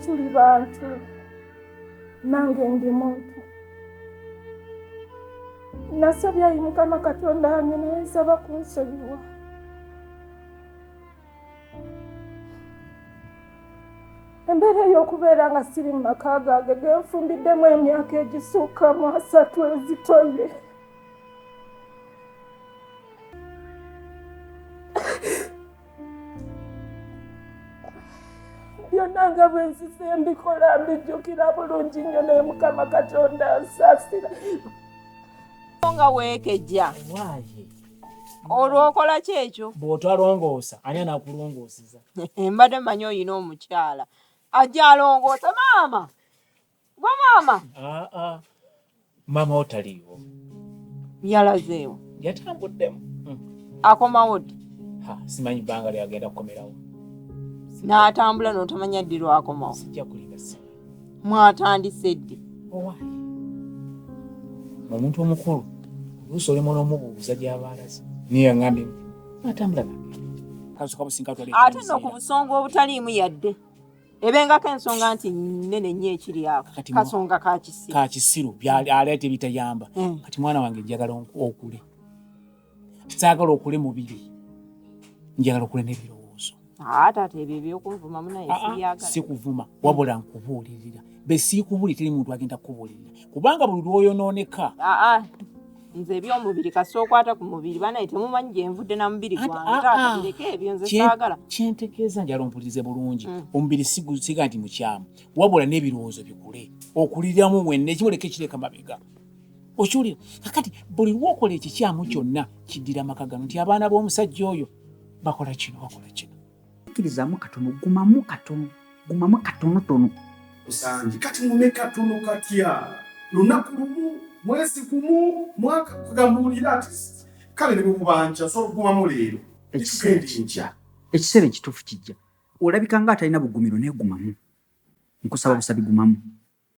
tuli bantu nange ndi muntu. Nasabye Mukama Katonda wange naye nsaba kunsonyiwa. Embeera y'okubeera nga siri mu maka gange genfumbiddemu emyaka egisukka mu 3 ezitoye. Byonna nga bwe nzise mbikola mbijjukira bulungi nnyo naye Mukama Katonda ansaasira. Nga weekejja olwokola ki ekyo? Bw'otalongoosa ani anakulongoosiza? Mbadde manyi oyina omukyala ajja alongoosa. Maama gwe maama. Maama otaliiwo. Yalazeewo yatambuddemu. Akomawo ddi? Simanyi bbanga lyagenda kukomerawo. N'atambula n'otamanya ddi lwakomawo? Sijja kulinda simanyi. Mwatandise ddi? Omuntu omukulu oluusi olimo n'omubuuza gy'aba alaze niye yaŋŋambye atambula ate nno ku busonga obutaliimu yadde ebengako ensonga nti nnene nnyo ekiri ako kasonga kakisiru aleeta ebitayamba. Kati mwana wange njagala okule, saagala okule mubiri, njagala okule n'ebirowoozo. Taata ebyo ebyokunvumamu naye sibyagala. Si kuvuma wabula nkubuulirira. Be siikubuli teri muntu agenda kukubuulirira kubanga buli lwoyonooneka. Nze ebyomubiri kasookwata ku mubiri banaye temumanyi gye nvudde na mubiri gwange. Taata bireke ebyo nze saagala. Kyentegeeza njala ompulirize bulungi. Omubiri siga nti mukyamu wabula n'ebirowoozo bikule okuliramu mwenna ekimuleka ekireka mabega. Okiwulira kakati buli lwokola ekikyamu kyonna kiddira amaka gano nti abaana b'omusajja oyo bakola kino bakola kino. Kkirizamu katono gumamu katonotono. Usangi kati mume katono katya lunaku lumu mwezi gumu mwaka kugambulira ati kale ne bubanja so gumamu leero ekiseera ekituufu kijja olabika nga atalina bugumiro neegumamu. Nkusaba busabi gumamu.